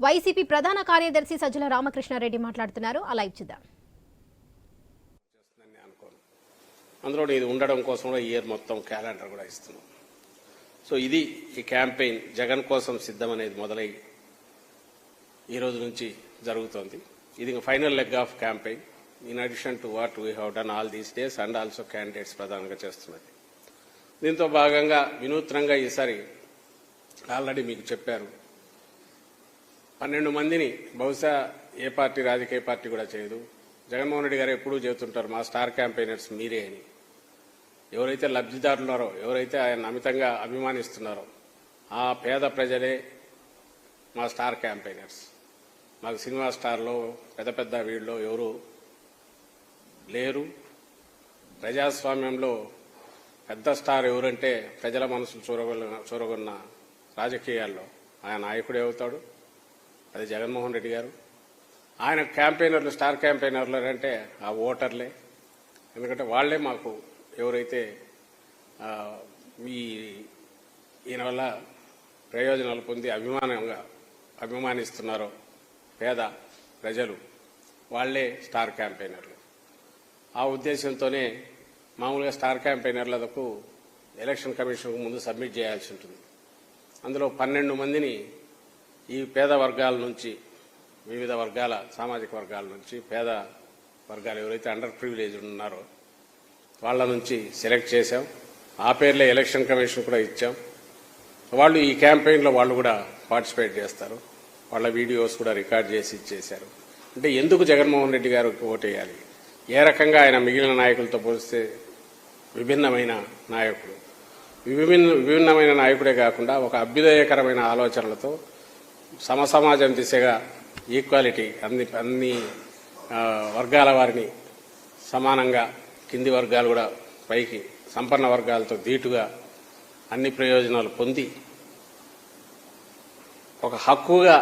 YCP ప్రధాన కార్యదర్శి సజ్జల రామకృష్ణారెడ్డి మాట్లాడుతున్నారు. ఆ లైవ్ చూద్దాం. అందులో ఇది ఉండడం కోసం కూడా ఇయర్ మొత్తం క్యాలెండర్ కూడా ఇస్తున్నాం. సో ఇది ఈ క్యాంపెయిన్ జగన్ కోసం సిద్ధం అనేది మొదలై ఈ రోజు నుంచి జరుగుతోంది. ఇది final leg of campaign. In addition to what we have done all these days and also candidates ప్రధానంగా చేస్తున్నది. దీంతో భాగంగా వినూత్నంగా ఈసారి ఆల్రెడీ మీకు చెప్పారు 12 మందిని, బహుశా ఏ పార్టీ రాజకీయ పార్టీ కూడా చేయదు. జగన్మోహన్ రెడ్డి గారు ఎప్పుడూ చెబుతుంటారు మా స్టార్ క్యాంపెయినర్స్ మీరే అని. ఎవరైతే లబ్ధిదారులున్నారో, ఎవరైతే ఆయన అమితంగా అభిమానిస్తున్నారో ఆ పేద ప్రజలే మా స్టార్ క్యాంపెయినర్స్. మాకు సినిమా స్టార్లో పెద్ద పెద్ద వీళ్ళలో ఎవరు లేరు. ప్రజాస్వామ్యంలో పెద్ద స్టార్ ఎవరంటే ప్రజల మనసులు చూరగొన్న రాజకీయాల్లో ఆయన నాయకుడే అవుతాడు. అది జగన్మోహన్ రెడ్డి గారు. ఆయన క్యాంపెయినర్లు, స్టార్ క్యాంపెయినర్లు అంటే ఆ ఓటర్లే. ఎందుకంటే వాళ్లే మాకు ఎవరైతే ఈయన వల్ల ప్రయోజనాలు పొంది అభిమానిస్తున్నారో పేద ప్రజలు, వాళ్లే స్టార్ క్యాంపెయినర్లు. ఆ ఉద్దేశంతోనే మామూలుగా స్టార్ క్యాంపెయినర్లకు ఎలక్షన్ కమిషన్కు ముందు సబ్మిట్ చేయాల్సి ఉంటుంది. అందులో 12 మందిని ఈ పేద వర్గాల నుంచి, వివిధ వర్గాల సామాజిక వర్గాల నుంచి, పేద వర్గాలు ఎవరైతే అండర్ ప్రివిలేజ్డ్ ఉన్నారో వాళ్ళ నుంచి సెలెక్ట్ చేశాం. ఆ పేర్లే ఎలక్షన్ కమిషన్ కూడా ఇచ్చాం. వాళ్ళు ఈ క్యాంపెయిన్లో వాళ్ళు కూడా పార్టిసిపేట్ చేస్తారు. వాళ్ళ వీడియోస్ కూడా రికార్డ్ చేసి ఇచ్చేశారు. అంటే ఎందుకు జగన్మోహన్ రెడ్డి గారు ఓటేయాలి, ఏ రకంగా ఆయన మిగిలిన నాయకులతో పోలిస్తే విభిన్నమైన నాయకుడు. విభిన్నమైన నాయకుడే కాకుండా ఒక అభ్యుదయకరమైన ఆలోచనలతో సమసమాజం దిశగా ఈక్వాలిటీ, అన్ని వర్గాల వారిని సమానంగా, కింది వర్గాలు కూడా పైకి సంపన్న వర్గాలతో ధీటుగా అన్ని ప్రయోజనాలు పొంది ఒక హక్కుగా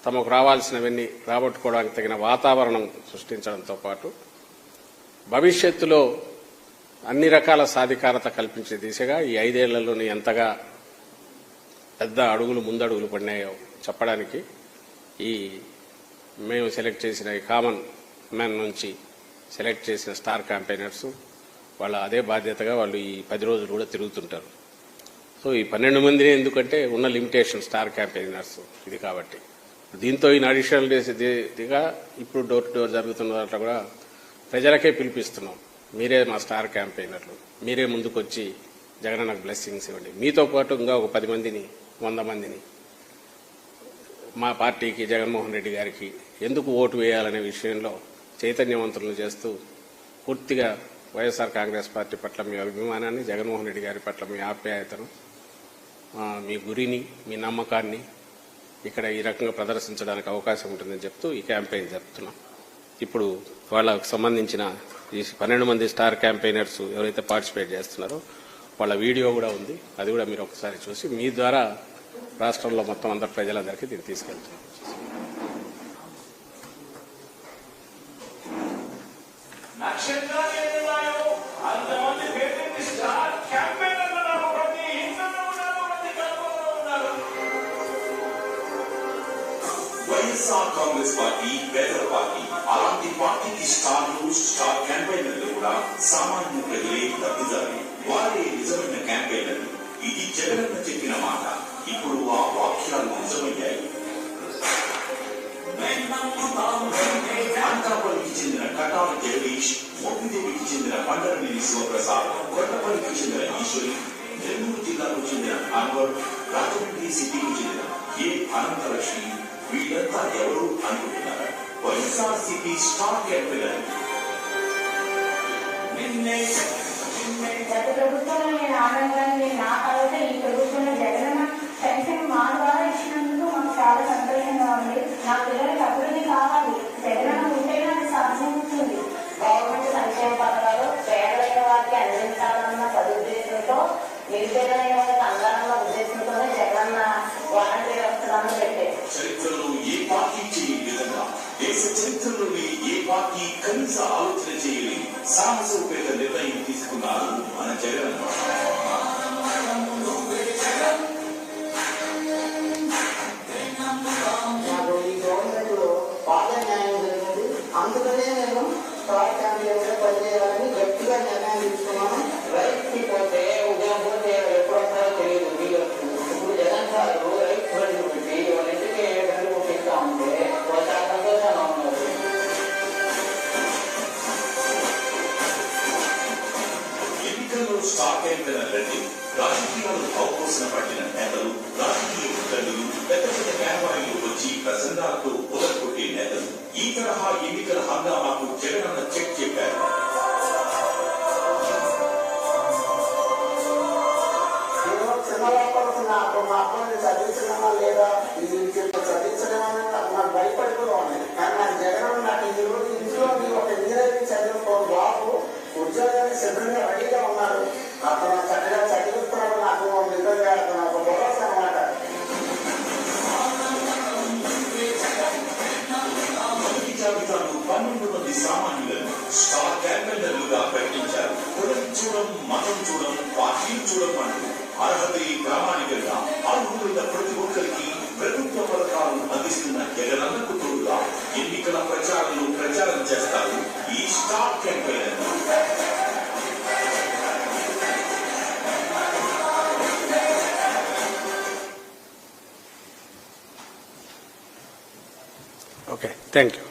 తమకు రావాల్సినవన్నీ రాబట్టుకోవడానికి తగిన వాతావరణం సృష్టించడంతో పాటు భవిష్యత్తులో అన్ని రకాల సాధికారత కల్పించే దిశగా ఈ 5 ఏళ్లలోని ఎంతగా పెద్ద ముందడుగులు పడినాయో చెప్పడానికి ఈ మేము సెలెక్ట్ చేసిన ఈ కామన్ మ్యాన్ నుంచి సెలెక్ట్ చేసిన స్టార్ క్యాంపెయినర్స్ వాళ్ళ అదే బాధ్యతగా వాళ్ళు ఈ 10 రోజులు కూడా తిరుగుతుంటారు. సో ఈ 12 మందిని ఎందుకంటే ఉన్న లిమిటేషన్ స్టార్ క్యాంపెయినర్స్ ఇది కాబట్టి. దీంతో ఈ అడిషనల్ డేస్గా ఇప్పుడు డోర్ టు డోర్ జరుగుతున్న దాంట్లో కూడా ప్రజలకే పిలిపిస్తున్నాం. మీరే మా స్టార్ క్యాంపెయినర్లు, మీరే ముందుకొచ్చి జగనన్నకు బ్లెస్సింగ్స్ ఇవ్వండి. మీతో పాటు ఇంకా ఒక 10 మందిని, 100 మందిని మా పార్టీకి, జగన్మోహన్ రెడ్డి గారికి ఎందుకు ఓటు వేయాలనే విషయంలో చైతన్యవంతులను చేస్తూ పూర్తిగా వైఎస్ఆర్ కాంగ్రెస్ పార్టీ పట్ల మీ అభిమానాన్ని, జగన్మోహన్ రెడ్డి గారి పట్ల మీ ఆప్యాయతను, మీ గురిని, మీ నమ్మకాన్ని ఇక్కడ ఈ రకంగా ప్రదర్శించడానికి అవకాశం ఉంటుందని చెప్తూ ఈ క్యాంపెయిన్ జరుపుతున్నాం. ఇప్పుడు వాళ్ళకు సంబంధించిన ఈ 12 మంది స్టార్ క్యాంపెయినర్స్ ఎవరైతే పార్టిసిపేట్ చేస్తున్నారో వాళ్ళ వీడియో కూడా ఉంది. అది కూడా మీరు ఒకసారి చూసి మీ ద్వారా రాష్ట్రంలో మొత్తం అందరు ప్రజలందరికీ దీన్ని తీసుకెళ్తున్నాం. వైఎస్ఆర్ కాంగ్రెస్ పార్టీ పేదల పార్టీ. అలాంటి పార్టీకి స్టార్ క్యాంపెయినర్లు కూడా సామాన్య ప్రజలే లబ్ధిదారులు. వారే నిజమైన క్యాంపెయినర్లు. ఇది జగనన్న చెప్పిన మాట. ఇప్పుడు ఆ వాక్యాలు నిజమయ్యాయి. అనకాపల్లికి చెందిన కటాల జగదీష్, మోపిదేవికి చెందిన పండరనేని శివప్రసాద్, కొట్టపల్లికి చెందిన ఈశ్వరి, నెల్లూరు జిల్లాకు చెందిన అన్వర్, రాజమండ్రి సిటీకి చెందిన ఏ అనంతలక్ష్మి, వీళ్ళంతా ఎవరు అనుకుంటున్నారు? YSRCP star campaigner. గత ప్రభుత్వంలో నేను ఆనందాన్ని నా తర్వాత ఈ ప్రభుత్వంలో జగనన్న పెన్షన్ మా ద్వారా ఇచ్చినందుకు మాకు చాలా సంతోషంగా ఉంది. నా పిల్లలకి అభివృద్ధి కావాలి, జగనన్న ఉంటేనే అది సాధ్యమవుతుంది. గవర్నమెంట్ సంక్షేమ పథకాలు పేదలైన వారికి అందించాలన్న సదుద్దేశంతో, నిరుపేదలైన వారికి అందాలన్న ఉద్దేశంతోనే జగనన్న వాలంటీర్ వ్యవస్థలను పెట్టారు. చరిత్రలో ఏ పార్టీ చేయని విధంగా, దేశ చరిత్రలోని ఏ పార్టీ కనీస ఆలోచన చేయని సాహసోపేత నిర్ణయం తీసుకున్నారు మన జగనన్న. అందుకనే నేను స్టార్ క్యాంపెయిన్ పనిచేయాలని గట్టిగా నిర్ణయం తీసుకున్నాను. రైతుకి పోతే ఉదయం పోతే ఎప్పుడు వస్తారో తెలియదు. ఇప్పుడు జగన్ సార్ రైతు బండి పెట్టి వాళ్ళ ఇంటికి బండి పంపిస్తా ఉంటే వాళ్ళు చాలా సంతోషంగా ఉన్నారు. ఎన్నికల్లో స్టార్ క్యాంపెయినర్లంటే రాజకీయాలు అవపోసన పట్టిన నేతలు, రాజకీయ ముట్టడులు, పెద్ద పెద్ద వ్యాపారులు వచ్చి ప్రసంగాలతో పొదలుకొట్టే నేతలు. ఈ తరహా ఎన్నికల హంగామాకు జగనన్న చెక్ చెప్పారు. చిన్నప్పుడు నాకు మా అబ్బాయిని చదివించడమా లేదా చదివించడమని నాకు భయపడిపోతూ ఉన్నాయి. కానీ నాకు జగన్ నాకు ఈ రోజు ఇంట్లో ఒక ఇంజనీరింగ్ చదివిన బాబు ఉద్యోగాన్ని సిద్ధంగా రెడీగా ఉన్నారు. అతను చక్కగా చదివిస్తున్నాడు. నాకు నిజంగా ఒక భరోసా అన్నమాట. మొదటి జాబితాను 12 మంది సామాన్యులను స్టార్ క్యాంపెయినర్లుగా ప్రకటించారు. కులం చూడం, మతం చూడం, పార్టీలు చూడం అంటూ అర్హతే ప్రామాణికంగా అర్హులైన ప్రతి ఒక్కరికి ప్రభుత్వ పథకాలను అందిస్తున్న జగనన్నకు తోడుగా ఎన్నికల ప్రచారంలో ప్రచారం చేస్తారు ఈ స్టార్ క్యాంపెయినర్లు. Okay, thank you.